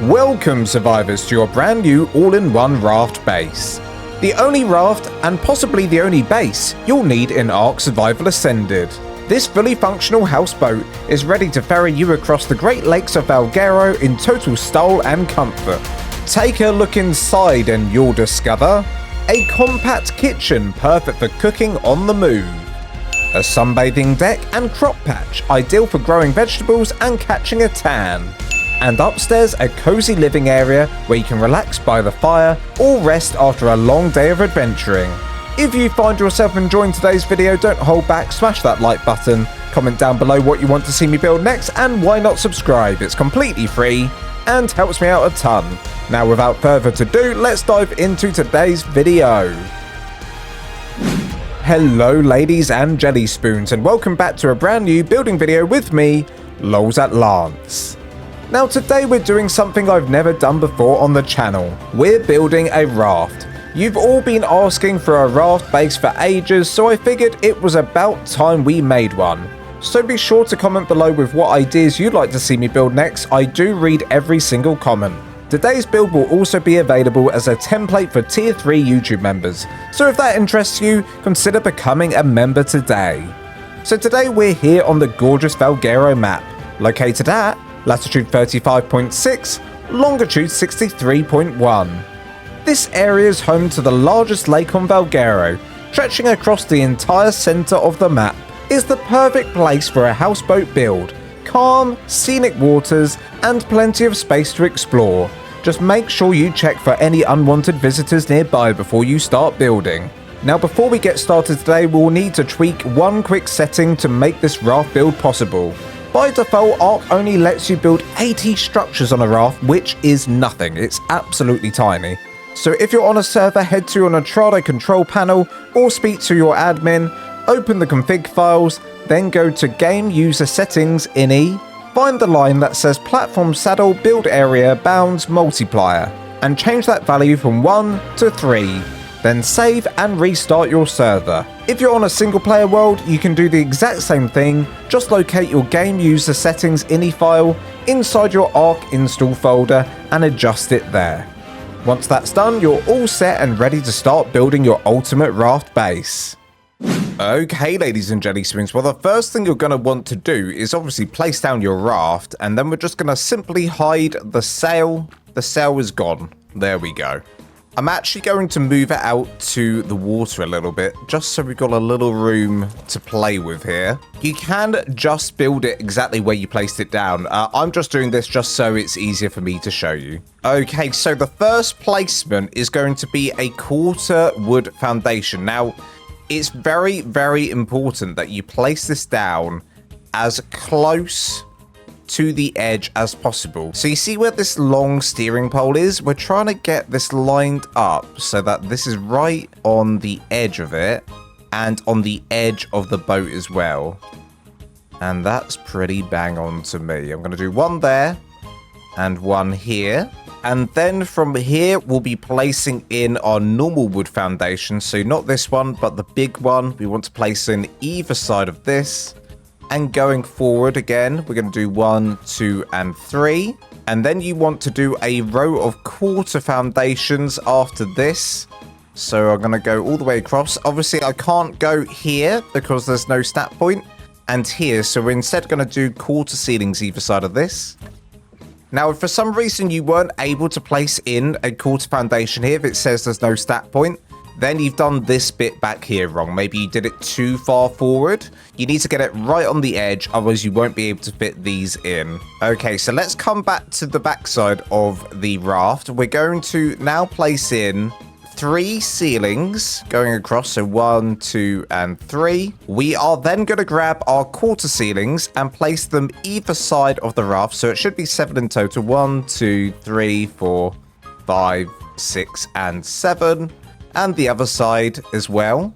Welcome, survivors, to your brand new all-in-one raft base. The only raft, and possibly the only base, you'll need in ARK Survival Ascended. This fully functional houseboat is ready to ferry you across the Great Lakes of Valguero in total style and comfort. Take a look inside and you'll discover a compact kitchen perfect for cooking on the move, a sunbathing deck and crop patch ideal for growing vegetables and catching a tan, and upstairs a cozy living area where you can relax by the fire or rest after a long day of adventuring. If you find yourself enjoying today's video, don't hold back, smash that like button, comment down below what you want to see me build next, and why not subscribe? It's completely free and helps me out a ton. Now without further ado, let's dive into today's video. Hello ladies and jelly spoons, and welcome back to a brand new building video with me, LolsAtLance. Now today we're doing something I've never done before on the channel. We're building a raft. You've all been asking for a raft base for ages, so I figured it was about time we made one. So be sure to comment below with what ideas you'd like to see me build next. I do read every single comment. Today's build will also be available as a template for tier 3 YouTube members, so if that interests you, consider becoming a member today. So today we're here on the gorgeous Valguero map, located at latitude 35.6, longitude 63.1. This area is home to the largest lake on Valguero, stretching across the entire center of the map. Is the perfect place for a houseboat build. Calm, scenic waters, and plenty of space to explore. Just make sure you check for any unwanted visitors nearby before you start building. Now before we get started today, we'll need to tweak one quick setting to make this raft build possible. By default, ARK only lets you build 80 structures on a raft, which is nothing. It's absolutely tiny. So if you're on a server, head to your Entrada control panel or speak to your admin, open the config files, then go to Game User Settings in E, find the line that says Platform Saddle Build Area Bounds Multiplier, and change that value from 1 to 3. Then save and restart your server. If you're on a single player world, you can do the exact same thing, just locate your Game User Settings INI file inside your ARK install folder and adjust it there. Once that's done, you're all set and ready to start building your ultimate raft base. Okay, ladies and jelly spoons, well the first thing you're going to want to do is obviously place down your raft, and then we're just going to simply hide the sail. The sail is gone. There we go. I'm actually going to move it out to the water a little bit, just so we've got a little room to play with here. You can just build it exactly where you placed it down. I'm just doing this just so it's easier for me to show you. Okay, so the first placement is going to be a quarter wood foundation. Now, it's very, very important that you place this down as close to the edge as possible. So you see where this long steering pole is? We're trying to get this lined up so that this is right on the edge of it and on the edge of the boat as well. And that's pretty bang on to me. I'm going to do one there and one here. And then from here, we'll be placing in our normal wood foundation. So not this one, but the big one. We want to place in either side of this. And going forward again, we're going to do 1, 2, and 3. And then you want to do a row of quarter foundations after this. So I'm going to go all the way across. Obviously, I can't go here because there's no snap point. And here, so we're instead going to do quarter ceilings either side of this. Now, if for some reason you weren't able to place in a quarter foundation here, if it says there's no stat point, then you've done this bit back here wrong. Maybe you did it too far forward. You need to get it right on the edge, otherwise you won't be able to fit these in. Okay, so let's come back to the backside of the raft. We're going to now place in 3 ceilings going across, so 1, 2, and 3. We are then going to grab our quarter ceilings and place them either side of the raft, so it should be 7 in total. 1, 2, 3, 4, 5, 6, and 7. And the other side as well.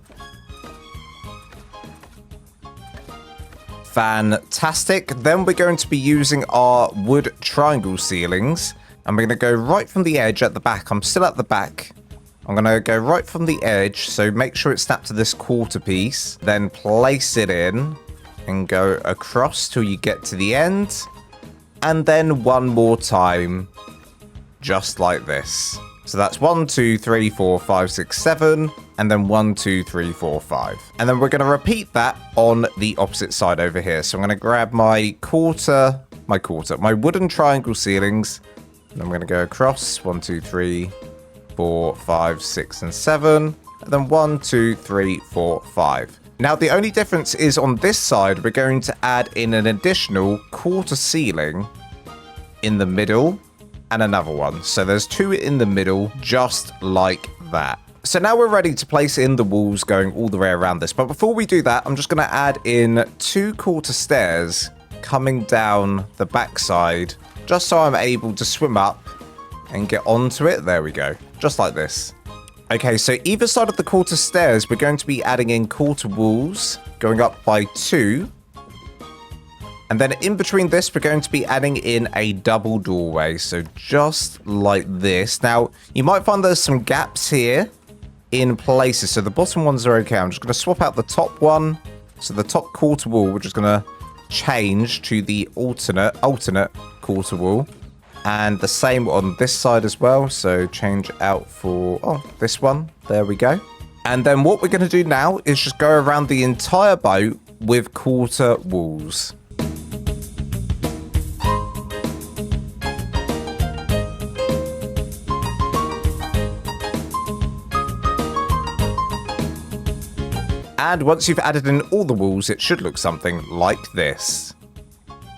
Fantastic. Then we're going to be using our wood triangle ceilings. And we're going to go right from the edge at the back. I'm still at the back. I'm going to go right from the edge. So make sure it's snapped to this quarter piece. Then place it in. And go across till you get to the end. And then one more time. just like this. So that's 1, 2, 3, 4, 5, 6, 7, and then 1, 2, 3, 4, 5. And then we're going to repeat that on the opposite side over here. So I'm going to grab my wooden triangle ceilings, and I'm going to go across 1, 2, 3, 4, 5, 6, and 7, and then 1, 2, 3, 4, 5. Now, the only difference is on this side, we're going to add in an additional quarter ceiling in the middle and another one. So there's 2 in the middle, just like that. So now we're ready to place in the walls going all the way around this. But before we do that, I'm just going to add in 2 quarter stairs coming down the backside, just so I'm able to swim up and get onto it. There we go. Just like this. Okay, so either side of the quarter stairs, we're going to be adding in quarter walls, going up by 2. And then in between this, we're going to be adding in a double doorway. So just like this. Now, you might find there's some gaps here in places. So the bottom ones are okay. I'm just going to swap out the top one. So the top quarter wall, we're just going to change to the alternate quarter wall. And the same on this side as well. So change out for, this one. There we go. And then what we're going to do now is just go around the entire boat with quarter walls. And once you've added in all the walls, it should look something like this.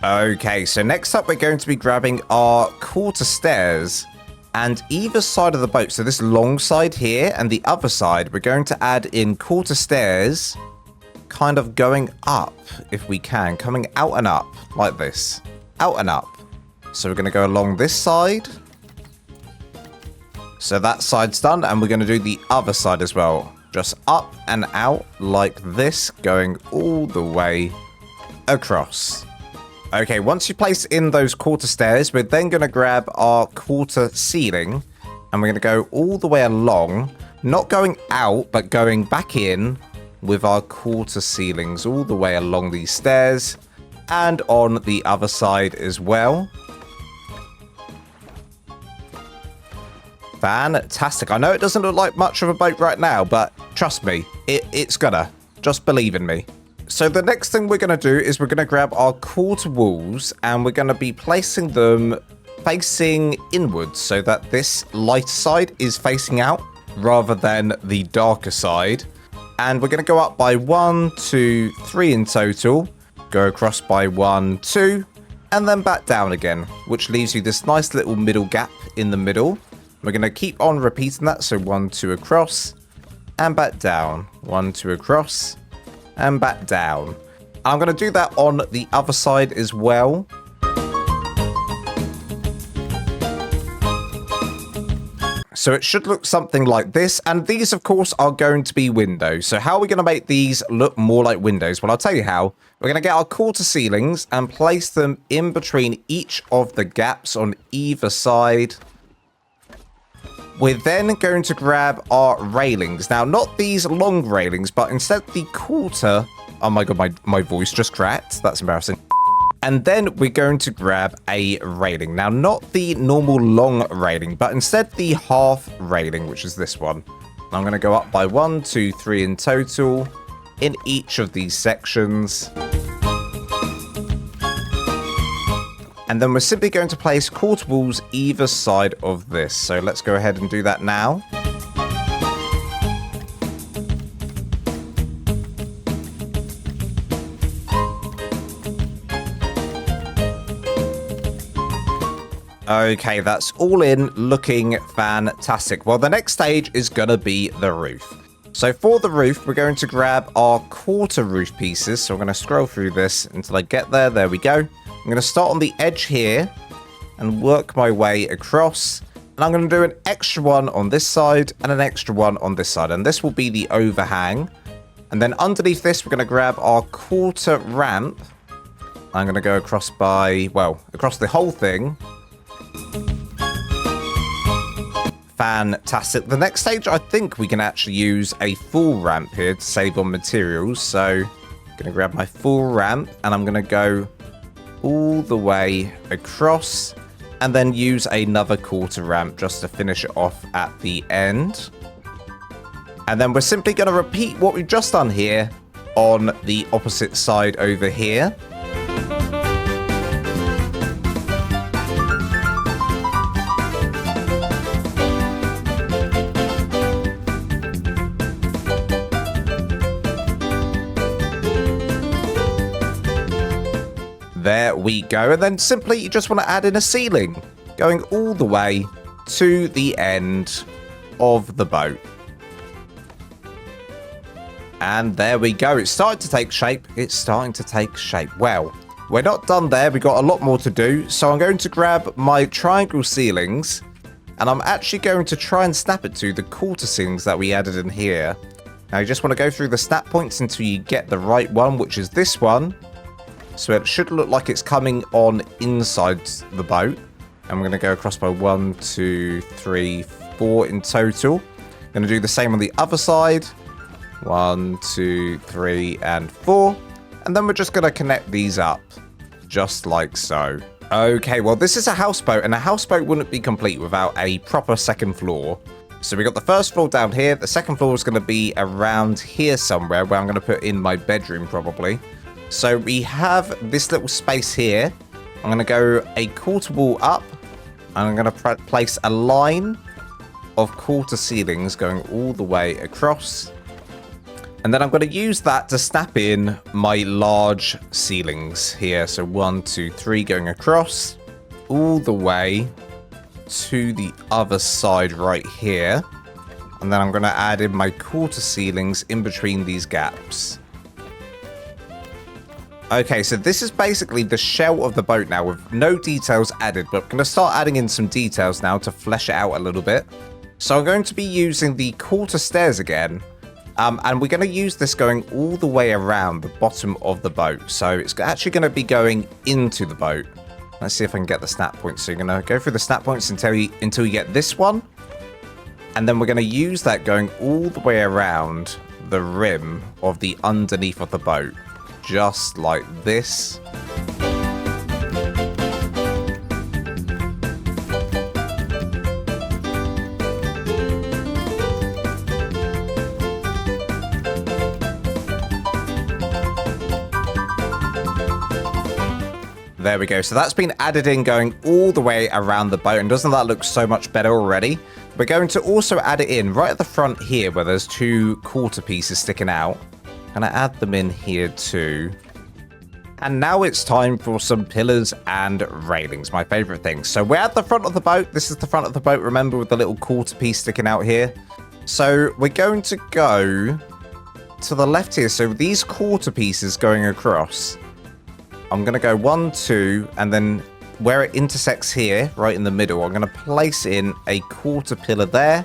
Okay, so next up we're going to be grabbing our quarter stairs, and either side of the boat, so this long side here and the other side, we're going to add in quarter stairs kind of going up if we can, coming out and up like this, out and up. So we're going to go along this side. So that side's done, and we're going to do the other side as well. Just up and out like this, going all the way across. Okay, once you place in those quarter stairs, we're then going to grab our quarter ceiling, and we're going to go all the way along, not going out, but going back in with our quarter ceilings all the way along these stairs, and on the other side as well. Fantastic. I know it doesn't look like much of a boat right now, but trust me, it's gonna. Just believe in me. So the next thing we're going to do is we're going to grab our quarter walls, and we're going to be placing them facing inwards so that this lighter side is facing out rather than the darker side. And we're going to go up by 1, 2, 3 in total, go across by 1, 2, and then back down again, which leaves you this nice little middle gap in the middle. We're going to keep on repeating that, so 1, 2 across, and back down, 1, 2 across, and back down. I'm going to do that on the other side as well. So it should look something like this. And these, of course, are going to be windows. So how are we going to make these look more like windows? Well, I'll tell you how. We're going to get our quarter ceilings and place them in between each of the gaps on either side. We're then going to grab our railings. Now, not these long railings, but instead the quarter... Oh my god, my voice just cracked. That's embarrassing. And then we're going to grab a railing. Now, not the normal long railing, but instead the half railing, which is this one. I'm going to go up by 1, 2, 3 in total in each of these sections. And then we're simply going to place quarter walls either side of this. So let's go ahead and do that now. Okay, that's all in, looking fantastic. Well, the next stage is going to be the roof. So for the roof, we're going to grab our quarter roof pieces. So I'm going to scroll through this until I get there. There we go. I'm going to start on the edge here and work my way across. And I'm going to do an extra one on this side and an extra one on this side. And this will be the overhang. And then underneath this, we're going to grab our quarter ramp. I'm going to go across by, well, across the whole thing. Fantastic. The next stage, I think we can actually use a full ramp here to save on materials. So I'm going to grab my full ramp and I'm going to go all the way across, and then use another quarter ramp just to finish it off at the end. And then we're simply going to repeat what we've just done here on the opposite side over here. There we go. And then simply you just want to add in a ceiling going all the way to the end of the boat. And there we go. It's starting to take shape. It's starting to take shape. Well, we're not done there. We've got a lot more to do. So I'm going to grab my triangle ceilings and I'm actually going to try and snap it to the quarter ceilings that we added in here. Now you just want to go through the snap points until you get the right one, which is this one. So it should look like it's coming on inside the boat. And we're going to go across by 1, 2, 3, 4 in total. Going to do the same on the other side. 1, 2, 3, and 4. And then we're just going to connect these up. Just like so. Okay, well this is a houseboat. And a houseboat wouldn't be complete without a proper second floor. So we got the first floor down here. The second floor is going to be around here somewhere, where I'm going to put in my bedroom probably. So we have this little space here. I'm going to go a quarter wall up. And I'm going to place a line of quarter ceilings going all the way across. And then I'm going to use that to snap in my large ceilings here. So 1, 2, 3 going across all the way to the other side right here. And then I'm going to add in my quarter ceilings in between these gaps. Okay, so this is basically the shell of the boat now with no details added, but I'm going to start adding in some details now to flesh it out a little bit. So I'm going to be using the quarter stairs again, and we're going to use this going all the way around the bottom of the boat. So it's actually going to be going into the boat. Let's see if I can get the snap points. So you're going to go through the snap points until you get this one, and then we're going to use that going all the way around the rim of the underneath of the boat. Just like this. There we go. So that's been added in going all the way around the boat. And doesn't that look so much better already? We're going to also add it in right at the front here where there's 2 quarter pieces sticking out. And I add them in here too. And now it's time for some pillars and railings, my favorite thing. So we're at the front of the boat. This is the front of the boat, remember, with the little quarter piece sticking out here. So we're going to go to the left here. So these quarter pieces going across, I'm going to go 1, 2, and then where it intersects here, right in the middle, I'm going to place in a quarter pillar there.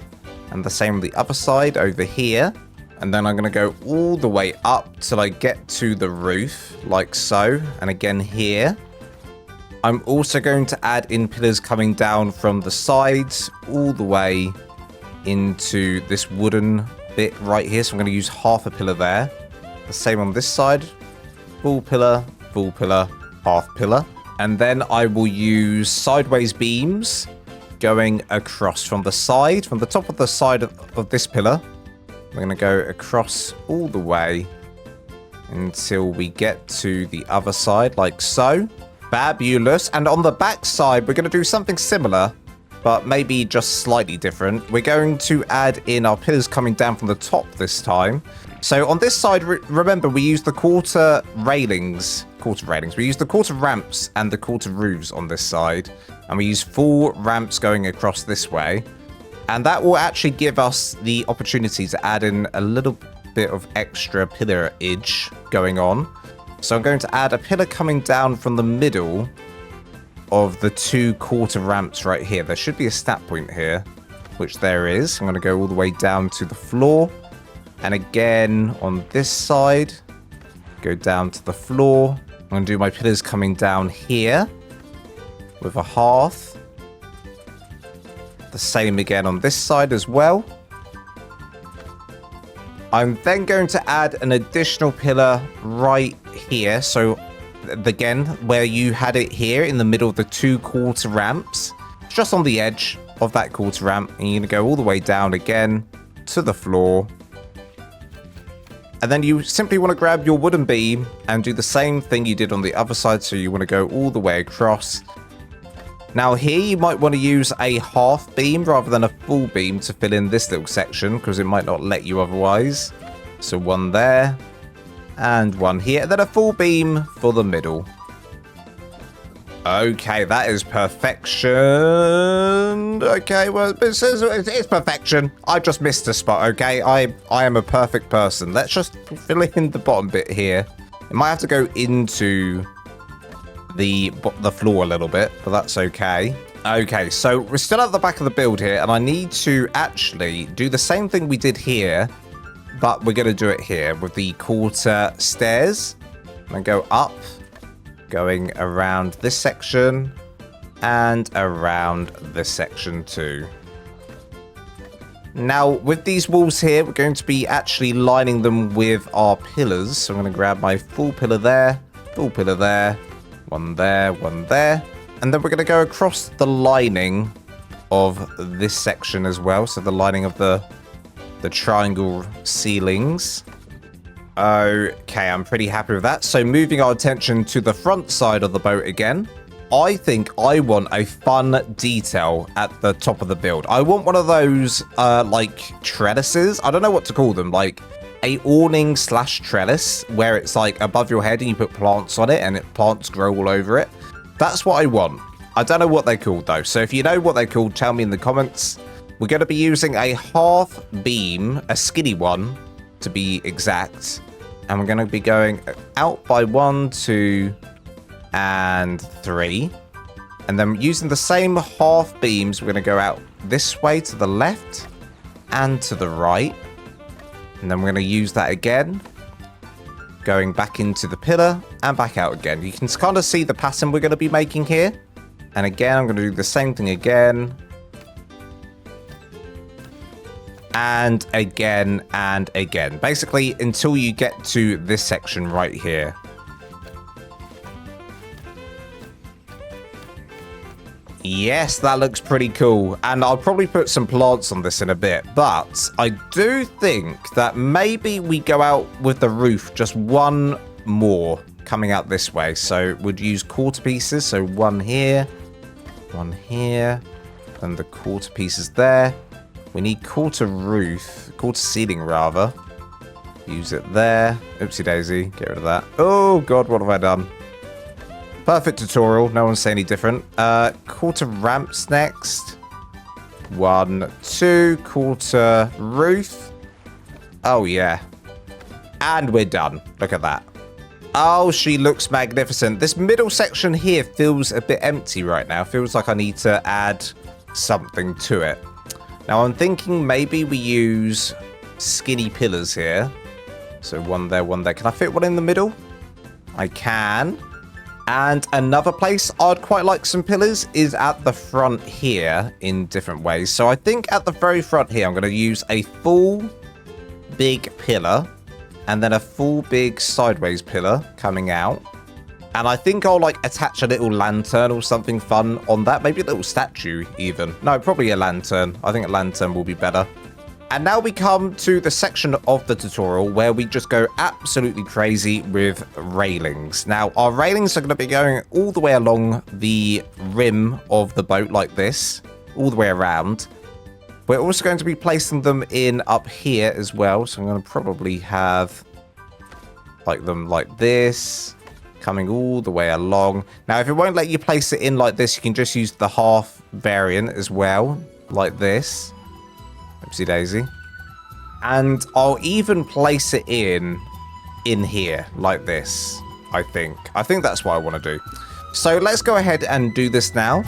And the same on the other side over here. And then I'm going to go all the way up till I get to the roof, like so. And again here. I'm also going to add in pillars coming down from the sides all the way into this wooden bit right here. So I'm going to use half a pillar there. The same on this side. Full pillar, half pillar. And then I will use sideways beams going across from the side, from the top of the side of this pillar. We're going to go across all the way until we get to the other side, like so. Fabulous. And on the back side, we're going to do something similar, but maybe just slightly different. We're going to add in our pillars coming down from the top this time. So on this side, remember, we use the quarter railings. We use the quarter ramps and the quarter roofs on this side. And we use full ramps going across this way. And that will actually give us the opportunity to add in a little bit of extra pillarage going on. So I'm going to add a pillar coming down from the middle of the 2 quarter ramps right here. There should be a snap point here, which there is. I'm going to go all the way down to the floor. And again, on this side, go down to the floor. I'm going to do my pillars coming down here with a hearth. The same again on this side as well. I'm then going to add an additional pillar right here. So again, where you had it here in the middle of the 2 quarter ramps, just on the edge of that quarter ramp, and you're going to go all the way down again to the floor. And then you simply want to grab your wooden beam and do the same thing you did on the other side. So you want to go all the way across. Now here you might want to use a half beam rather than a full beam to fill in this little section, because it might not let you otherwise. So one there and one here, and then a full beam for the middle. Okay, that is perfection. Okay, well, it's perfection. I just missed a spot, okay? I am a perfect person. Let's just fill in the bottom bit here. It might have to go into the floor a little bit, but that's okay. Okay, so we're still at the back of the build here, and I need to actually do the same thing we did here, but we're going to do it here with the quarter stairs. And go up, going around this section and around this section too. Now with these walls here, we're going to be actually lining them with our pillars. So I'm going to grab my full pillar there, one there, one there, and then we're going to go across the lining of this section as well. So the lining of the triangle ceilings. Okay, I'm pretty happy with that. So moving our attention to the front side of the boat again, I think I want a fun detail at the top of the build. I want one of those, like, trellises. I don't know what to call them, like a awning / trellis, where it's like above your head and you put plants on it and plants grow all over it. That's what I want. I don't know what they're called, though. So if you know what they're called, tell me in the comments. We're going to be using a half beam, a skinny one, to be exact. And we're going to be going out by 1, 2, and 3. And then using the same half beams, we're going to go out this way to the left and to the right. And then we're going to use that again, going back into the pillar and back out again. You can kind of see the pattern we're going to be making here. And again, I'm going to do the same thing again. And again, and again. Basically, until you get to this section right here. Yes, that looks pretty cool. And I'll probably put some plants on this in a bit. But I do think that maybe we go out with the roof just one more coming out this way. So we'd use quarter pieces. So one here, and the quarter pieces there. We need quarter ceiling rather. Use it there. Oopsie daisy, get rid of that. Oh god, what have I done? Perfect tutorial, no one's saying any different. Quarter ramps next. 1, 2, quarter roof. Oh yeah. And we're done. Look at that. Oh, she looks magnificent. This middle section here feels a bit empty right now. Feels like I need to add something to it. Now, I'm thinking maybe we use skinny pillars here. So one there, one there. Can I fit one in the middle? I can. And another place I'd quite like some pillars is at the front here in different ways. So I think at the very front here, I'm going to use a full big pillar and then a full big sideways pillar coming out. And I think I'll like attach a little lantern or something fun on that. Maybe a little statue even. No, probably a lantern. I think a lantern will be better. And now we come to the section of the tutorial where we just go absolutely crazy with railings. Now, our railings are going to be going all the way along the rim of the boat like this, all the way around. We're also going to be placing them in up here as well. So I'm going to probably have like them like this, coming all the way along. Now, if it won't let you place it in like this, you can just use the half variant as well, like this. Oopsie daisy. And I'll even place it in here, like this, I think. I think that's what I want to do. So let's go ahead and do this now.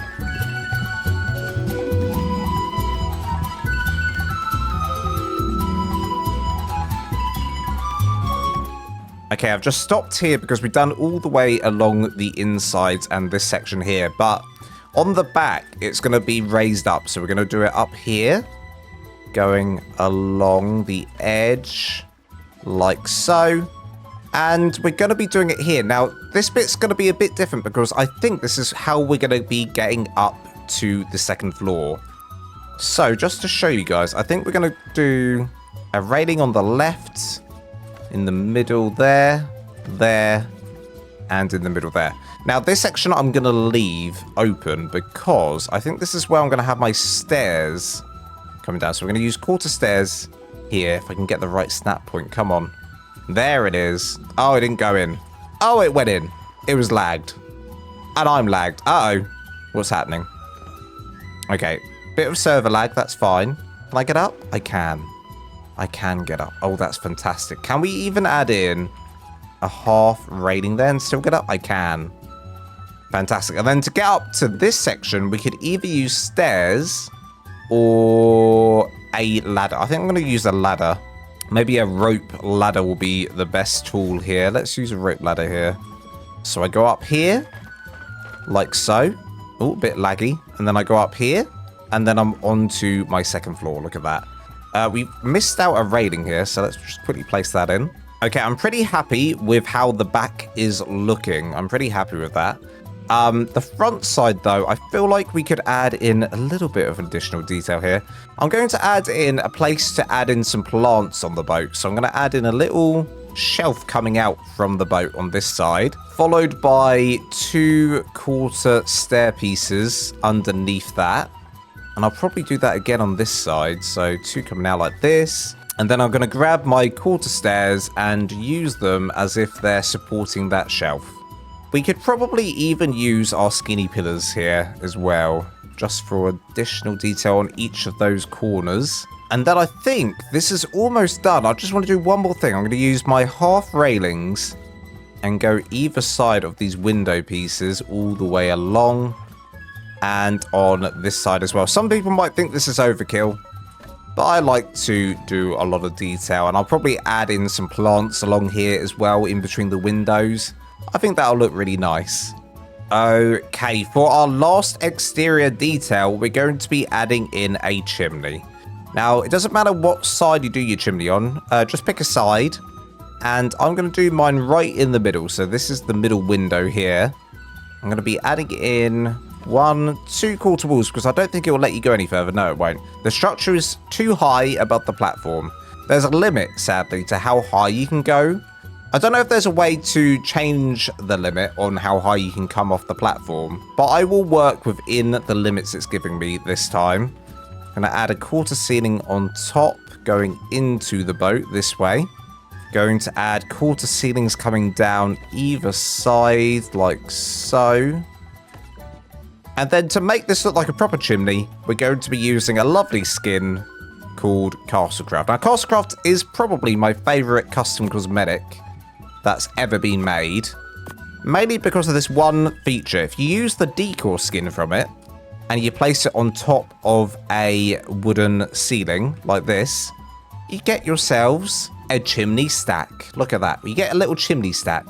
Okay, I've just stopped here because we've done all the way along the insides and this section here. But on the back, it's going to be raised up. So we're going to do it up here, going along the edge like so. And we're going to be doing it here. Now, this bit's going to be a bit different because I think this is how we're going to be getting up to the second floor. So, just to show you guys, I think we're going to do a railing on the left, in the middle there, and in the middle there. Now, this section I'm going to leave open because I think this is where I'm going to have my stairs coming down. So, we're going to use quarter stairs here, if I can get the right snap point. Come on. There it is. Oh, it didn't go in. Oh, it went in. It was lagged. And I'm lagged. Uh-oh. What's happening? Okay. Bit of server lag. That's fine. Can I get up? I can. I can get up. Oh, that's fantastic. Can we even add in a half railing there and still get up? I can. Fantastic. And then to get up to this section, we could either use stairs or a ladder. I think I'm going to use a ladder. Maybe a rope ladder will be the best tool here. Let's use a rope ladder here. So I go up here, like so. Oh, a bit laggy. And then I go up here, and then I'm onto my second floor. Look at that. We've missed out a railing here, so let's just quickly place that in. Okay, I'm pretty happy with how the back is looking. I'm pretty happy with that. The front side, though, I feel like we could add in a little bit of additional detail here. I'm going to add in a place to add in some plants on the boat. So I'm going to add in a little shelf coming out from the boat on this side, followed by 2 quarter stair pieces underneath that. And I'll probably do that again on this side. So 2 coming out like this. And then I'm going to grab my quarter stairs and use them as if they're supporting that shelf. We could probably even use our skinny pillars here as well, just for additional detail on each of those corners. And then I think this is almost done. I just want to do one more thing. I'm going to use my half railings and go either side of these window pieces all the way along and on this side as well. Some people might think this is overkill, but I like to do a lot of detail, and I'll probably add in some plants along here as well in between the windows. I think that'll look really nice. Okay, for our last exterior detail, we're going to be adding in a chimney. Now, it doesn't matter what side you do your chimney on, just pick a side. And I'm going to do mine right in the middle. So this is the middle window here. I'm going to be adding in 1, 2 quarter walls because I don't think it will let you go any further. No, it won't. The structure is too high above the platform. There's a limit, sadly, to how high you can go. I don't know if there's a way to change the limit on how high you can come off the platform, but I will work within the limits it's giving me this time. I'm going to add a quarter ceiling on top going into the boat this way. Going to add quarter ceilings coming down either side like so. And then to make this look like a proper chimney, we're going to be using a lovely skin called Castlecraft. Now, Castlecraft is probably my favorite custom cosmetic that's ever been made, mainly because of this one feature. If you use the decor skin from it and you place it on top of a wooden ceiling like this, you get yourselves a chimney stack. Look at that. You get a little chimney stack.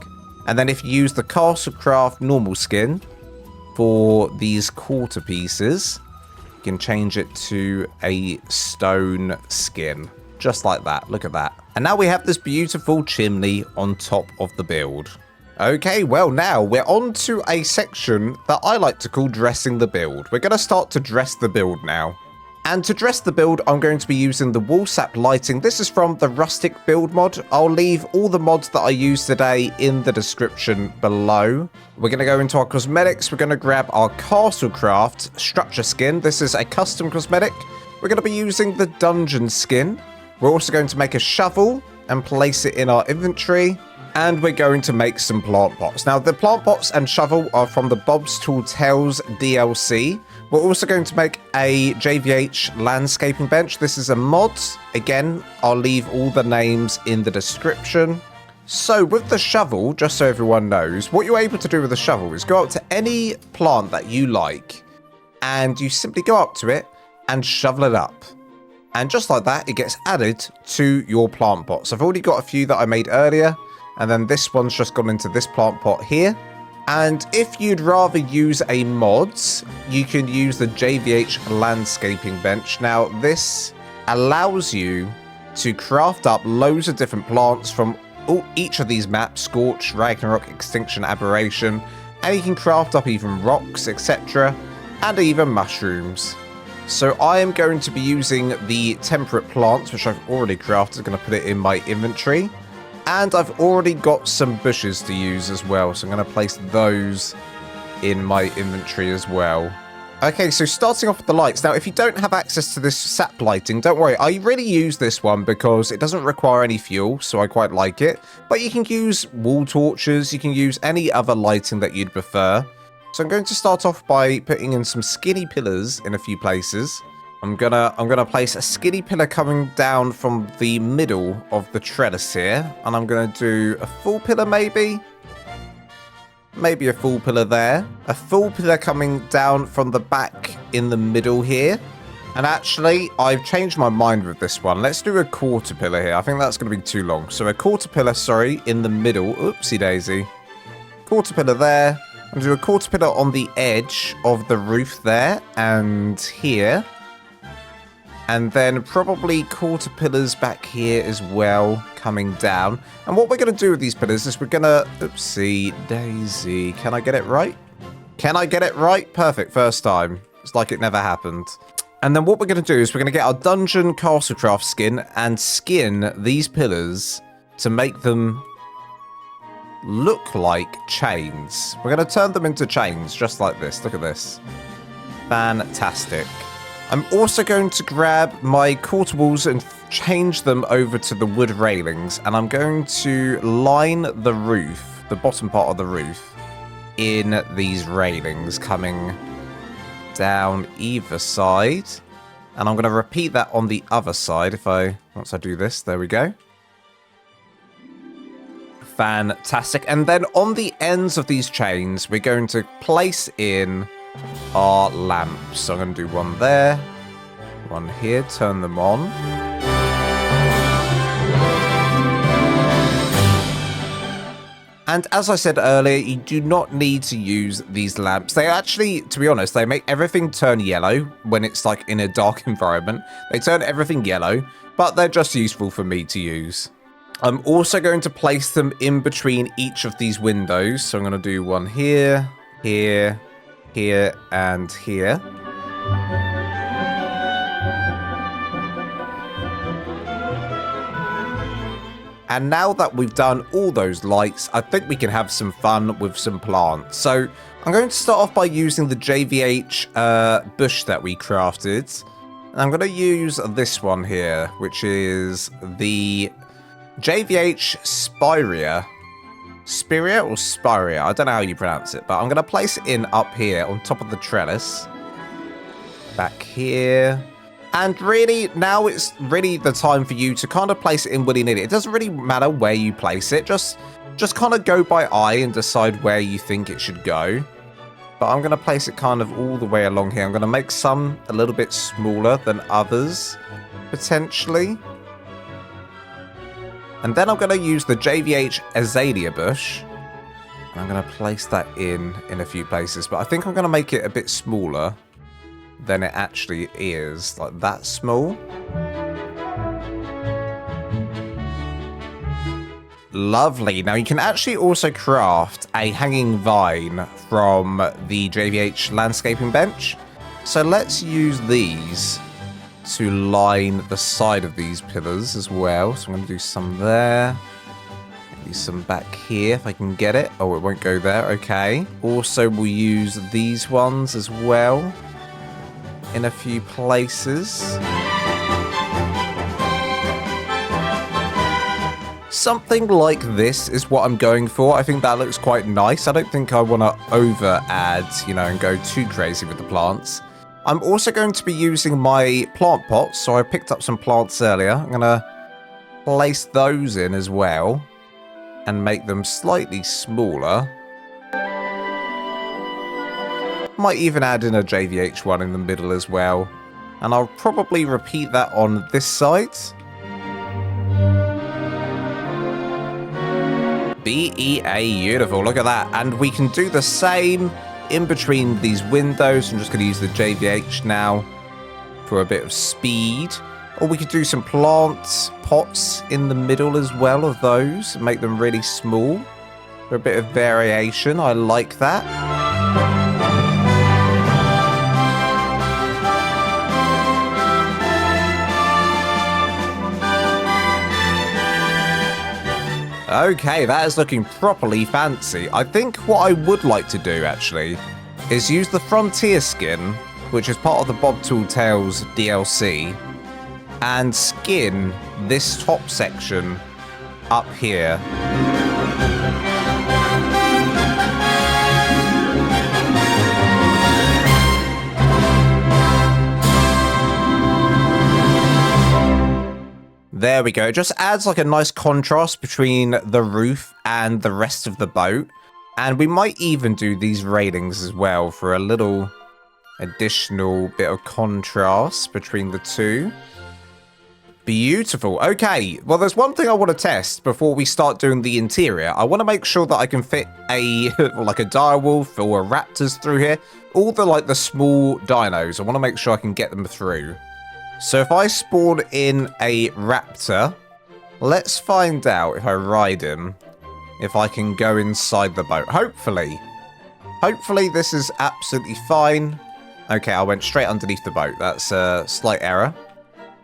And then if you use the Castlecraft normal skin for these quarter pieces, you can change it to a stone skin. Just like that. Look at that. And now we have this beautiful chimney on top of the build. Okay, well now we're on to a section that I like to call dressing the build. We're going to start to dress the build now. And to dress the build, I'm going to be using the wall sap lighting. This is from the rustic build mod. I'll leave all the mods that I use today in the description below. We're going to go into our cosmetics. We're going to grab our Castlecraft structure skin. This is a custom cosmetic. We're going to be using the dungeon skin. We're also going to make a shovel and place it in our inventory. And we're going to make some plant pots. Now, the plant pots and shovel are from the Bob's Tool Tales DLC. We're also going to make a JVH landscaping bench. This is a mod. Again, I'll leave all the names in the description. So with the shovel, just so everyone knows, what you're able to do with the shovel is go up to any plant that you like, and you simply go up to it and shovel it up. And just like that, it gets added to your plant pots. I've already got a few that I made earlier, and then this one's just gone into this plant pot here. And if you'd rather use a mod, you can use the JVH landscaping bench. Now, this allows you to craft up loads of different plants from each of these maps, Scorch, Ragnarok, Extinction, Aberration, and you can craft up even rocks, etc., and even mushrooms. So I am going to be using the temperate plants, which I've already crafted. I'm going to put it in my inventory. And I've already got some bushes to use as well, so I'm going to place those in my inventory as well. Okay, so starting off with the lights. Now, if you don't have access to this sap lighting, don't worry. I really use this one because it doesn't require any fuel, so I quite like it. But you can use wall torches, you can use any other lighting that you'd prefer. So I'm going to start off by putting in some skinny pillars in a few places. I'm gonna place a skinny pillar coming down from the middle of the trellis here, and I'm gonna do a full pillar maybe a full pillar there, a full pillar coming down from the back in the middle here. And actually, I've changed my mind with this one. Let's do a quarter pillar here. I think that's going to be too long. So a quarter pillar, sorry, in the middle. Oopsie daisy. Quarter pillar there. I'm going to do a quarter pillar on the edge of the roof there and here. And then probably quarter pillars back here as well, coming down. And what we're going to do with these pillars is we're going to... Oopsie daisy. Can I get it right? Can I get it right? Perfect. First time. It's like it never happened. And then what we're going to do is we're going to get our dungeon castlecraft skin and skin these pillars to make them look like chains. We're going to turn them into chains just like this. Look at this. Fantastic. I'm also going to grab my quarter walls and change them over to the wood railings. And I'm going to line the roof, the bottom part of the roof, in these railings coming down either side. And I'm going to repeat that on the other side once I do this. There we go. Fantastic. And then on the ends of these chains, we're going to place in our lamps. So I'm going to do one there, one here, turn them on. And as I said earlier, you do not need to use these lamps. They actually, to be honest, they make everything turn yellow when it's like in a dark environment. They turn everything yellow, but they're just useful for me to use. I'm also going to place them in between each of these windows. So I'm going to do one here, here, here, and here. And now that we've done all those lights, I think we can have some fun with some plants. So I'm going to start off by using the JVH bush that we crafted. And I'm going to use this one here, which is the JVH Spirea. Spirea or Spirea? I don't know how you pronounce it, but I'm going to place it in up here on top of the trellis. Back here. And really, now it's really the time for you to kind of place it in willy-nilly. It doesn't really matter where you place it. Just kind of go by eye and decide where you think it should go. But I'm going to place it kind of all the way along here. I'm going to make some a little bit smaller than others, potentially. And then I'm going to use the JVH Azalea bush. And I'm going to place that in a few places. But I think I'm going to make it a bit smaller than it actually is, like that small. Lovely. Now you can actually also craft a hanging vine from the JVH landscaping bench. So let's use these to line the side of these pillars as well. So I'm going to do some there. Maybe some back here if I can get it. Oh, it won't go there. Okay. Also, we'll use these ones as well in a few places. Something like this is what I'm going for. I think that looks quite nice. I don't think I want to over add, and go too crazy with the plants. I'm also going to be using my plant pots. So I picked up some plants earlier. I'm going to place those in as well and make them slightly smaller. Might even add in a JVH one in the middle as well. And I'll probably repeat that on this side. Beautiful, look at that. And we can do the same in between these windows. I'm just going to use the JVH now for a bit of speed. Or we could do some plant pots in the middle as well of those. Make them really small. For a bit of variation. I like that. Okay, that is looking properly fancy. I think what I would like to do, actually, is use the Frontier skin, which is part of the Bob Tool Tales DLC, and skin this top section up here. There we go. It just adds like a nice contrast between the roof and the rest of the boat. And we might even do these railings as well for a little additional bit of contrast between the two. Beautiful. Okay, well, there's one thing I want to test before we start doing the interior. I want to make sure that I can fit a like a direwolf or a raptors through here. All the like the small dinos. I want to make sure I can get them through. So if I spawn in a raptor, let's find out if I ride him, if I can go inside the boat. Hopefully. Hopefully this is absolutely fine. Okay, I went straight underneath the boat. That's a slight error.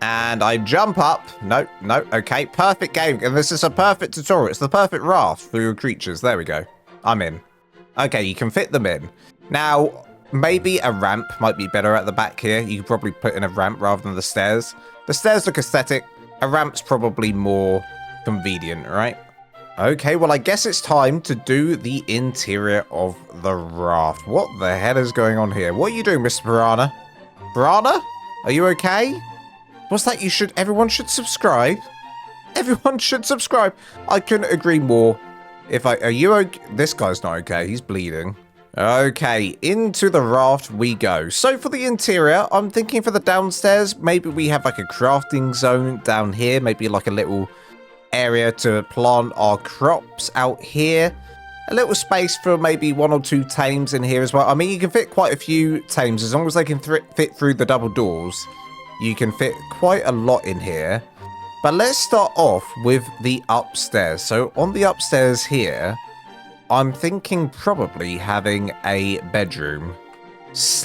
And I jump up. No. Okay, perfect game. And this is a perfect tutorial. It's the perfect raft for your creatures. There we go. I'm in. Okay, you can fit them in. Now, maybe a ramp might be better at the back here. You could probably put in a ramp rather than the stairs. The stairs look aesthetic. A ramp's probably more convenient, right? Okay, well, I guess it's time to do the interior of the raft. What the hell is going on here? What are you doing, Mr. Piranha? Piranha? Are you okay? What's that? Everyone should subscribe. Everyone should subscribe. I couldn't agree more. Are you okay? This guy's not okay. He's bleeding. Okay, into the raft we go. So for the interior, I'm thinking for the downstairs, maybe we have like a crafting zone down here. Maybe like a little area to plant our crops out here. A little space for maybe 1 or 2 tames in here as well. I mean, you can fit quite a few tames as long as they can fit through the double doors. You can fit quite a lot in here. But let's start off with the upstairs. So on the upstairs here, I'm thinking probably having a bedroom /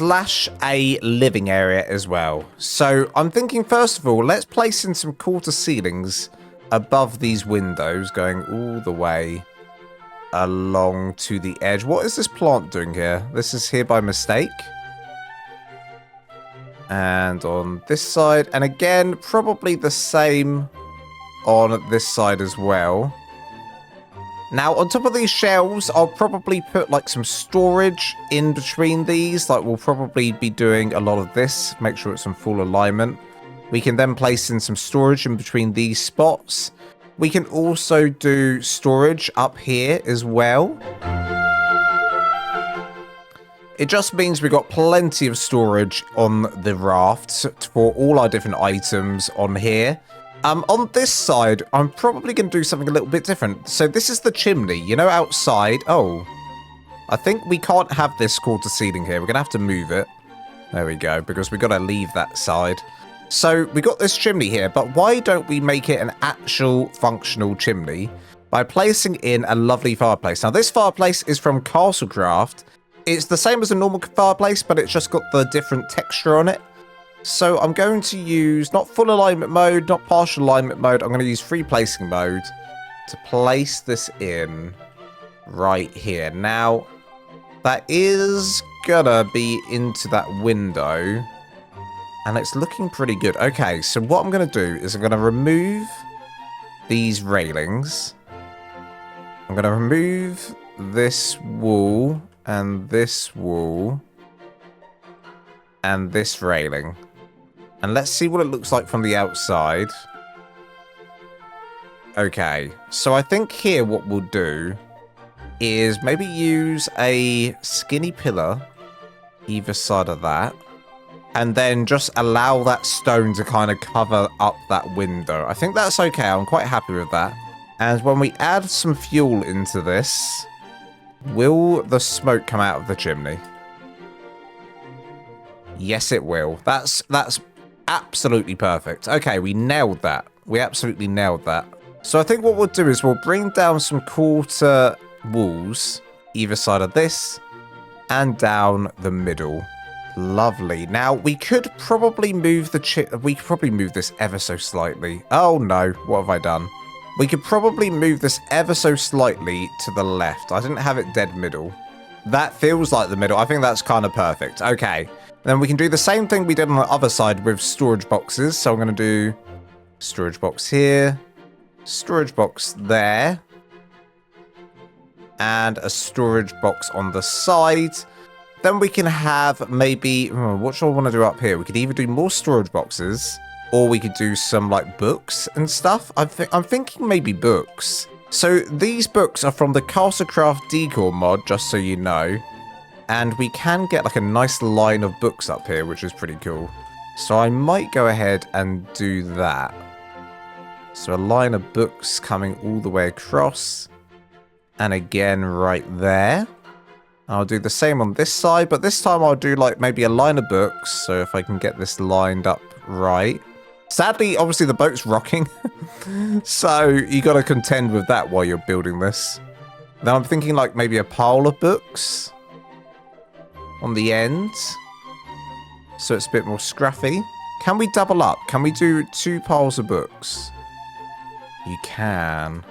a living area as well. So I'm thinking, first of all, let's place in some quarter ceilings above these windows, going all the way along to the edge. What is this plant doing here? This is here by mistake. And on this side, and again, probably the same on this side as well. Now, on top of these shelves, I'll probably put like some storage in between these. Like, we'll probably be doing a lot of this. Make sure it's in full alignment. We can then place in some storage in between these spots. We can also do storage up here as well. It just means we've got plenty of storage on the rafts for all our different items on here. On this side, I'm probably going to do something a little bit different. So this is the chimney, you know, outside. Oh, I think we can't have this quarter ceiling here. We're going to have to move it. There we go, because we've got to leave that side. So we got this chimney here, but why don't we make it an actual functional chimney by placing in a lovely fireplace? Now, this fireplace is from Castlecraft. It's the same as a normal fireplace, but it's just got the different texture on it. So I'm going to use not full alignment mode, not partial alignment mode. I'm going to use free placing mode to place this in right here. Now, that is gonna be into that window, and it's looking pretty good. Okay, so what I'm going to do is I'm going to remove these railings. I'm going to remove this wall and this wall and this railing. And let's see what it looks like from the outside. Okay, so I think here what we'll do is maybe use a skinny pillar either side of that, and then just allow that stone to kind of cover up that window. I think that's okay. I'm quite happy with that. And when we add some fuel into this, will the smoke come out of the chimney? Yes, it will. That's Absolutely perfect. Okay, we nailed that. We absolutely nailed that. So I think what we'll do is we'll bring down some quarter walls either side of this and down the middle. Lovely. Now, we could probably move we could probably move this ever so slightly. Oh no, what have I done? We could probably move this ever so slightly to the left. I didn't have it dead middle. That feels like the middle. I think that's kind of perfect. Okay. Then we can do the same thing we did on the other side with storage boxes. So I'm going to do storage box here, storage box there, and a storage box on the side. Then we can have maybe, what should I want to do up here? We could either do more storage boxes, or we could do some like books and stuff. I'm thinking maybe books. So these books are from the Castlecraft Decor mod, just so you know. And we can get like a nice line of books up here, which is pretty cool. So I might go ahead and do that. So a line of books coming all the way across. And again, right there. I'll do the same on this side, but this time I'll do like maybe a line of books. So if I can get this lined up right. Sadly, obviously the boat's rocking. So you got to contend with that while you're building this. Then I'm thinking like maybe a pile of books on the end. So it's a bit more scruffy. Can we double up? Can we do 2 piles of books? You can.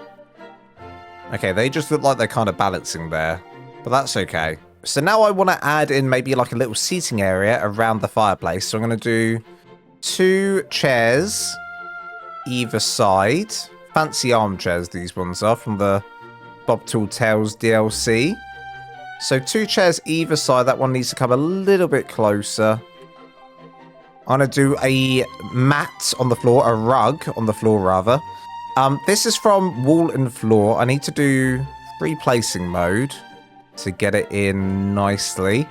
Okay, they just look like they're kind of balancing there. But that's okay. So now I want to add in maybe like a little seating area around the fireplace. So I'm going to do 2 chairs either side. Fancy armchairs these ones are from the Bob Tall Tales DLC. So 2 chairs either side. That one needs to come a little bit closer. I'm going to do a mat on the floor, a rug on the floor rather. This is from wall and floor. I need to do free placing mode to get it in nicely.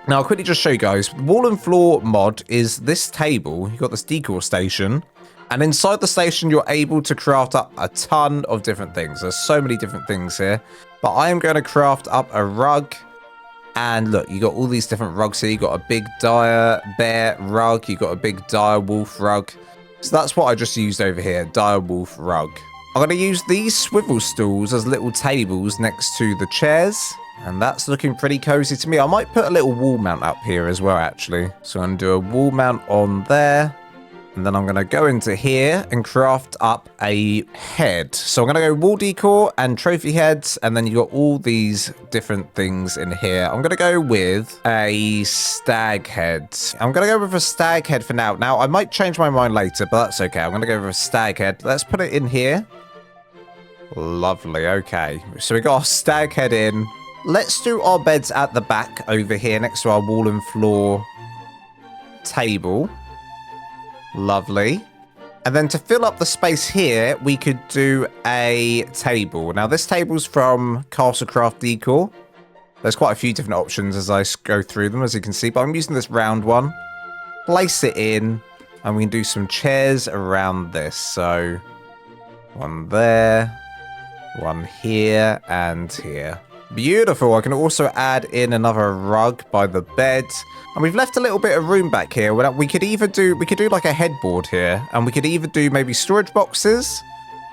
Now, I'll quickly just show you guys. Wall and floor mod is this table. You've got this decor station. And inside the station, you're able to craft up a ton of different things. There's so many different things here. But I am going to craft up a rug. And look, you got all these different rugs here. You got a big dire bear rug. You got a big dire wolf rug. So that's what I just used over here, dire wolf rug. I'm going to use these swivel stools as little tables next to the chairs. And that's looking pretty cozy to me. I might put a little wall mount up here as well, actually. So I'm going to do a wall mount on there. And then I'm going to go into here and craft up a head. So I'm going to go wall decor and trophy heads. And then you got all these different things in here. I'm going to go with a stag head. I'm going to go with a stag head for now. Now, I might change my mind later, but that's okay. I'm going to go with a stag head. Let's put it in here. Lovely. Okay. So we got our stag head in. Let's do our beds at the back over here next to our wall and floor table. Lovely. And then to fill up the space here, we could do a table. Now, this table's from Castlecraft Decor. There's quite a few different options as I go through them, as you can see. But I'm using this round one. Place it in. And we can do some chairs around this. So, one there. One here and here. Beautiful. I can also add in another rug by the bed. And we've left a little bit of room back here. We could do like a headboard here. And we could either do maybe storage boxes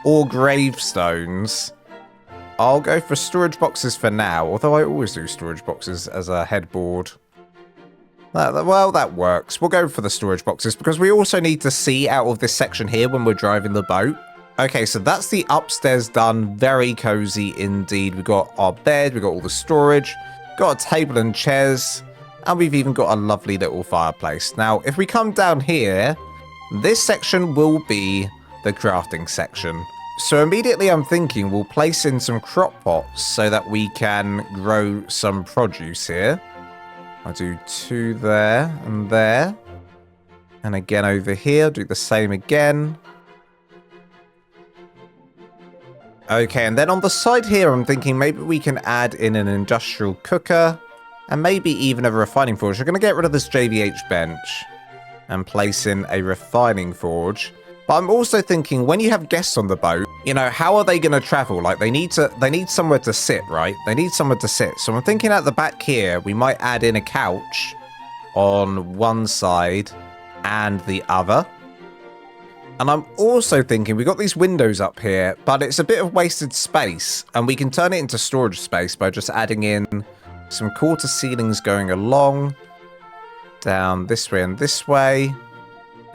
or gravestones. I'll go for storage boxes for now. Although I always do storage boxes as a headboard. Well, that works. We'll go for the storage boxes because we also need to see out of this section here when we're driving the boat. Okay, so that's the upstairs done. Very cozy indeed. We've got our bed, we've got all the storage, got a table and chairs, and we've even got a lovely little fireplace. Now, if we come down here, this section will be the crafting section. So immediately I'm thinking we'll place in some crop pots so that we can grow some produce here. I'll do 2 there and there. And again over here, do the same again. Okay, and then on the side here, I'm thinking maybe we can add in an industrial cooker and maybe even a refining forge. We're going to get rid of this JVH bench and place in a refining forge. But I'm also thinking when you have guests on the boat, you know, how are they going to travel? Like they need somewhere to sit, right? They need somewhere to sit. So I'm thinking at the back here, we might add in a couch on one side and the other. And I'm also thinking we got these windows up here, but it's a bit of wasted space, and we can turn it into storage space by just adding in some quarter ceilings going along, down this way and this way,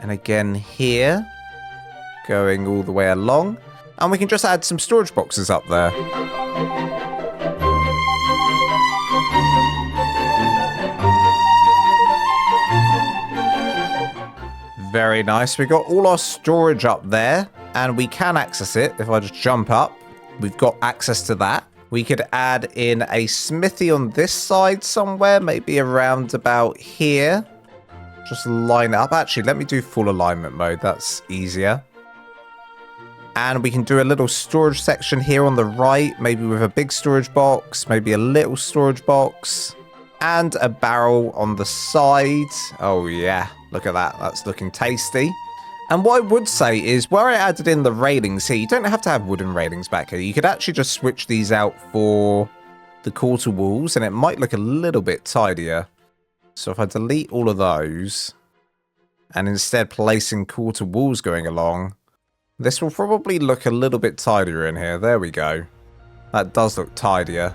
and again here, going all the way along, and we can just add some storage boxes up there. Very nice. We got all our storage up there, and we can access it. If I just jump up, we've got access to that. We could add in a smithy on this side somewhere, maybe around about here. Just line it up. Actually, let me do full alignment mode. That's easier. And we can do a little storage section here on the right, maybe with a big storage box, maybe a little storage box, and a barrel on the side. Oh yeah, look at that. That's looking tasty. And what I would say is, where I added in the railings here, you don't have to have wooden railings back here. You could actually just switch these out for the quarter walls, and it might look a little bit tidier. So if I delete all of those, and instead placing quarter walls going along, this will probably look a little bit tidier in here. There we go. That does look tidier.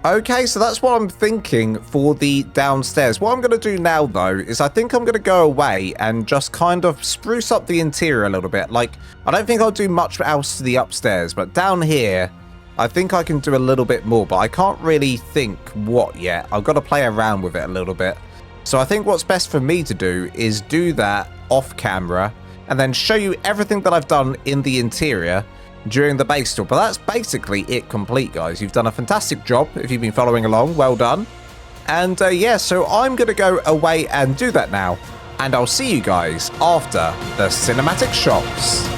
Okay, so that's what I'm thinking for the downstairs. What I'm going to do now, though, is I think I'm going to go away and just kind of spruce up the interior a little bit. Like, I don't think I'll do much else to the upstairs, but down here, I think I can do a little bit more, but I can't really think what yet. I've got to play around with it a little bit. So I think what's best for me to do is do that off camera and then show you everything that I've done in the interior during the base tour. But that's basically it complete, guys. You've done a fantastic job if you've been following along. Well done. And yeah, so I'm going to go away and do that now. And I'll see you guys after the cinematic shots.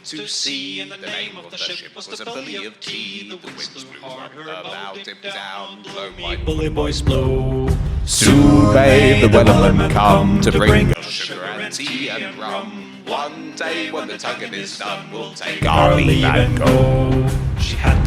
To sea, and the name of the ship was the Belly of Tea. The winds blew hard, her bow dipped down, blow my bully boys blow. Soon may the Wellerman come to bring us sugar and tea and rum. One day when the tugging is done, we'll take our leave and go.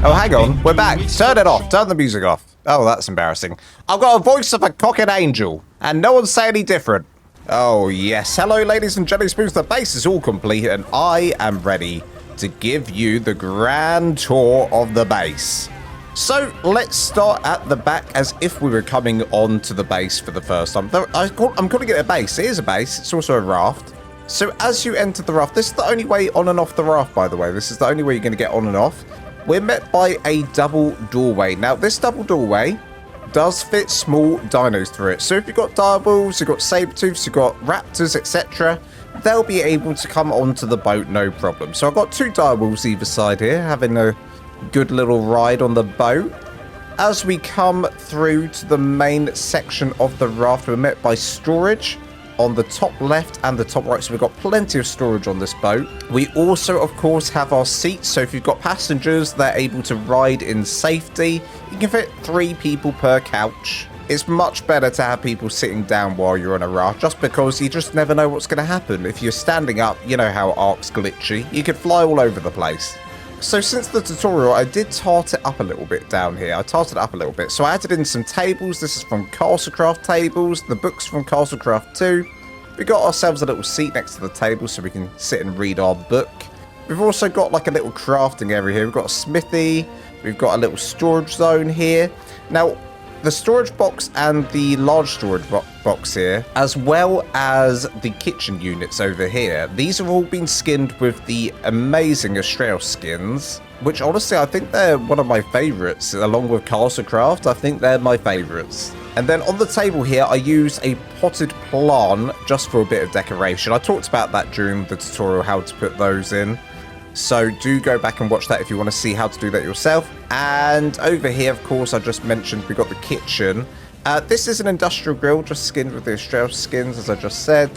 Oh, hang on, we're back. Turn it off. Turn the music off. Oh, that's embarrassing. I've got a voice of a cocked angel, and no one's saying any different. Oh, yes. Hello, ladies and jelly spoons. The base is all complete, and I am ready to give you the grand tour of the base. So, let's start at the back as if we were coming onto the base for the first time. I'm calling it a base. It is a base. It's also a raft. So, as you enter the raft, this is the only way on and off the raft, by the way. This is the only way you're going to get on and off. We're met by a double doorway. Now, this double doorway does fit small dinos through it. So if you've got direwolves, you've got saber-tooths, you've got raptors, etc., they'll be able to come onto the boat, no problem. So I've got two direwolves either side here, having a good little ride on the boat. As we come through to the main section of the raft, we're met by storage on the top left and the top right, so we've got plenty of storage on this boat. We also, of course, have our seats, so if you've got passengers, they're able to ride in safety. You can fit 3 people per couch. It's much better to have people sitting down while you're on a raft, just because you just never know what's going to happen. If you're standing up, you know how ARK's glitchy. You could fly all over the place. So since the tutorial, I did tart it up a little bit down here. I tarted it up a little bit. So I added in some tables. This is from Castlecraft tables. The book's from Castlecraft 2. We got ourselves a little seat next to the table so we can sit and read our book. We've also got like a little crafting area here. We've got a smithy. We've got a little storage zone here. Now, the storage box and the large storage box box here, as well as the kitchen units over here. These have all been skinned with the amazing Australis skins, which honestly I think they're one of my favorites, along with Castlecraft. I think they're my favorites. And then on the table here, I use a potted plant just for a bit of decoration. I talked about that during the tutorial, how to put those in. So do go back and watch that if you want to see how to do that yourself. And over here, of course, I just mentioned we've got the kitchen. This is an industrial grill, just skinned with the Australis skins, as I just said.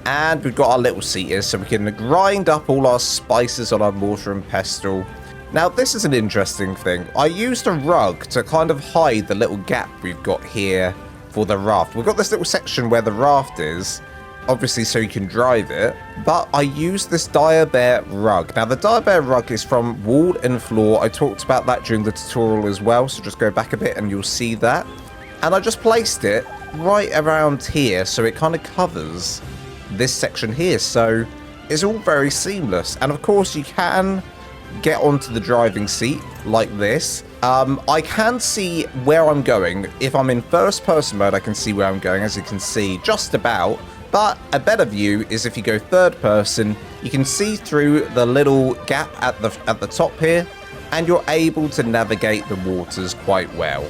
And we've got our little seat here, so we can grind up all our spices on our mortar and pestle. Now, this is an interesting thing. I used a rug to kind of hide the little gap we've got here for the raft. We've got this little section where the raft is, obviously so you can drive it, but I used this dire bear rug. Now, the dire bear rug is from Wall and Floor. I talked about that during the tutorial as well, so just go back a bit and you'll see that. And I just placed it right around here, so it kind of covers this section here, so it's all very seamless. And of course, you can get onto the driving seat like this. I can see where I'm going. If I'm in first person mode, I can see where I'm going, as you can see, just about. But a better view is if you go third person, you can see through the little gap at the top here, and you're able to navigate the waters quite well.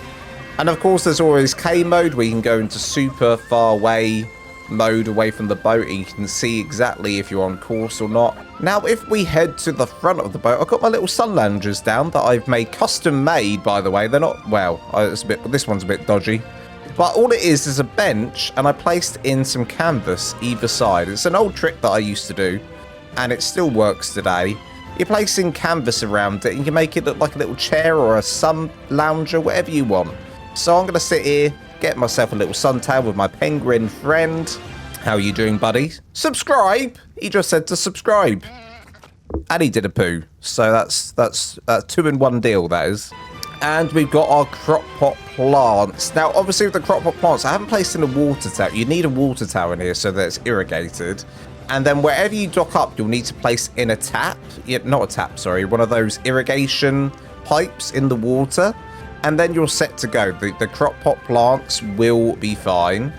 And of course, there's always K mode, where you can go into super far away mode away from the boat, and you can see exactly if you're on course or not. Now, if we head to the front of the boat, I've got my little sun loungers down that I've made custom made, by the way. They're not, well, this one's a bit dodgy. But all it is a bench, and I placed in some canvas either side. It's an old trick that I used to do, and it still works today. You're placing canvas around it, and you can make it look like a little chair or a sun lounger, whatever you want. So I'm going to sit here, get myself a little suntan with my penguin friend. How are you doing, buddy? Subscribe! He just said to subscribe. And he did a poo. So that's 2-in-1 deal, that is. And we've got our crock pot plants. Now, obviously, with the crock pot plants, I haven't placed in a water tower. You need a water tower in here so that it's irrigated. And then wherever you dock up, you'll need to place in a tap. Yeah, not a tap, sorry. One of those irrigation pipes in the water. And then you're set to go. The crock pot plants will be fine.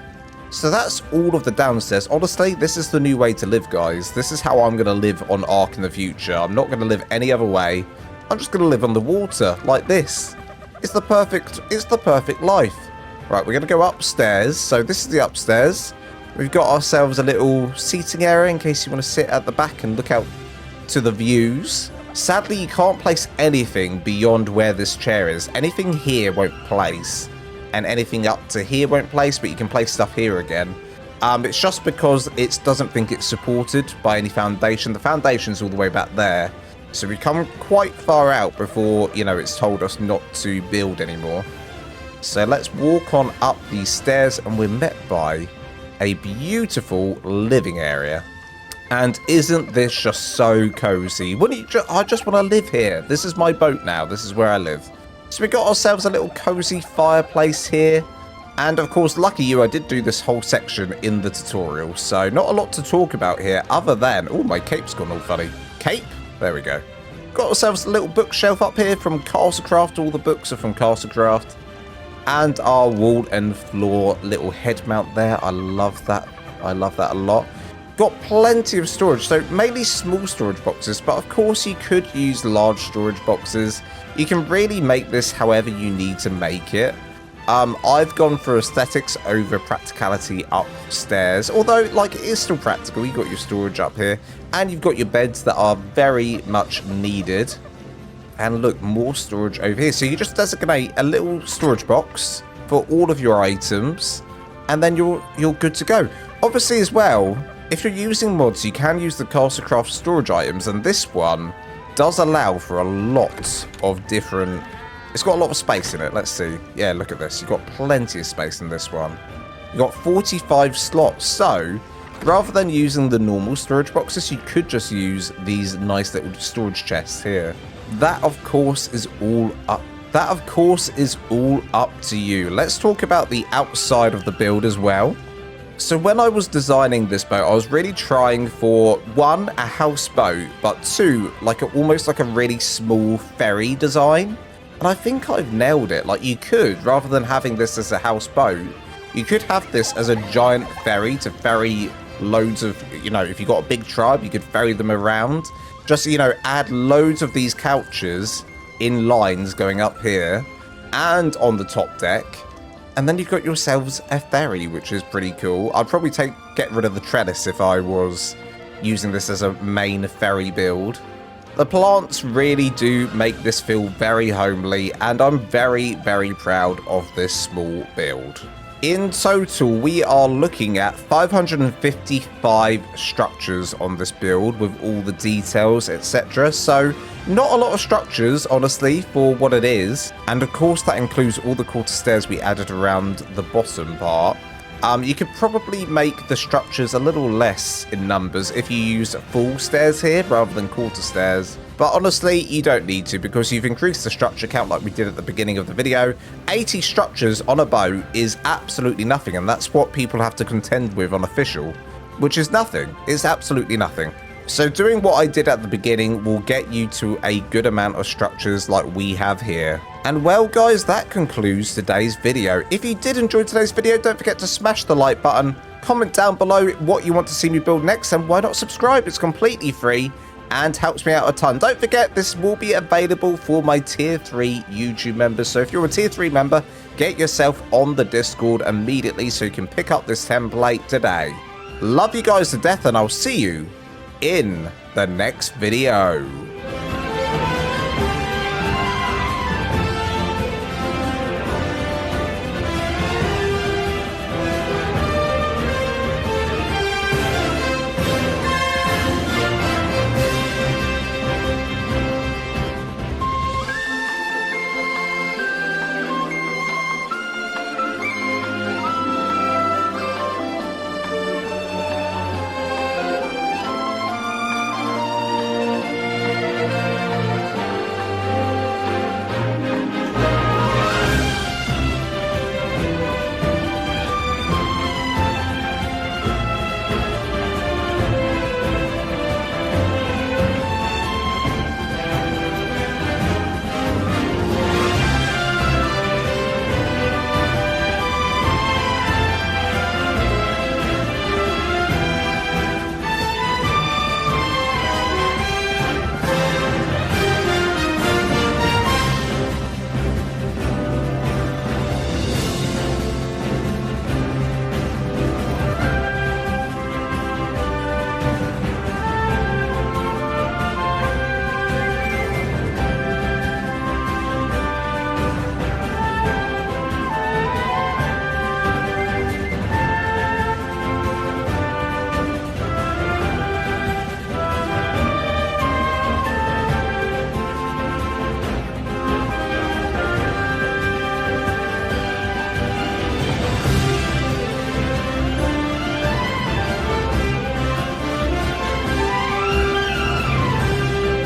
So that's all of the downstairs. Honestly, this is the new way to live, guys. This is how I'm going to live on ARK in the future. I'm not going to live any other way. I'm just going to live on the water like this. It's the perfect life. Right, we're going to go upstairs. So this is the upstairs. We've got ourselves a little seating area in case you want to sit at the back and look out to the views. Sadly, you can't place anything beyond where this chair is. Anything here won't place, and anything up to here won't place, but you can place stuff here again. It's just because it doesn't think it's supported by any foundation. The foundation's all the way back there, so we come quite far out before, you know, it's told us not to build anymore. So let's walk on up these stairs, and we're met by a beautiful living area. And isn't this just so cozy? I just want to live here. This is my boat now. This is where I live. So we got ourselves a little cozy fireplace here. And of course, lucky you, I did do this whole section in the tutorial. So not a lot to talk about here other than... Oh, my cape's gone all funny. Cape? There we go. Got ourselves a little bookshelf up here from Castlecraft. All the books are from Castlecraft. And our wall and floor little head mount there. I love that. I love that a lot. Got plenty of storage, so mainly small storage boxes, but of course you could use large storage boxes. You can really make this however you need to make it. I've gone for aesthetics over practicality upstairs, although like it is still practical. You've got your storage up here, and you've got your beds that are very much needed. And look, more storage over here. So you just designate a little storage box for all of your items, and then you're good to go. Obviously as well, if you're using mods, you can use the Castlecraft storage items, and this one does allow for a lot of different... It's got a lot of space in it. Let's see. Yeah, look at this. You've got plenty of space in this one. You've got 45 slots, so rather than using the normal storage boxes, you could just use these nice little storage chests here. That, of course, is all up. That, of course, is all up to you. Let's talk about the outside of the build as well. So when I was designing this boat, I was really trying for, one, a houseboat, but two, almost like a really small ferry design. And I think I've nailed it. Like, you could, rather than having this as a houseboat, You could have this as a giant ferry to ferry loads of, you know, if you got a big tribe, you could ferry them around. Just, you know, add loads of these couches in lines going up here and on the top deck. And then you've got yourselves a ferry, which is pretty cool. I'd probably get rid of the trellis if I was using this as a main ferry build. The plants really do make this feel very homely, and I'm very, very proud of this small build. In total, we are looking at 555 structures on this build with all the details, etc. So not a lot of structures, honestly, for what it is. And of course, that includes all the quarter stairs we added around the bottom part. You could probably make the structures a little less in numbers if you use full stairs here rather than quarter stairs. But honestly, you don't need to, because you've increased the structure count like we did at the beginning of the video. 80 structures on a boat is absolutely nothing, and that's what people have to contend with on official, which is nothing. It's absolutely nothing. So doing what I did at the beginning will get you to a good amount of structures like we have here. And well guys, that concludes today's video. If you did enjoy today's video, don't forget to smash the like button, comment down below what you want to see me build next, and why not subscribe? It's completely free and helps me out a ton. Don't forget, this will be available for my tier 3 YouTube members. So if you're a tier 3 member, get yourself on the Discord immediately so you can pick up this template today. Love you guys to death, and I'll see you in the next video.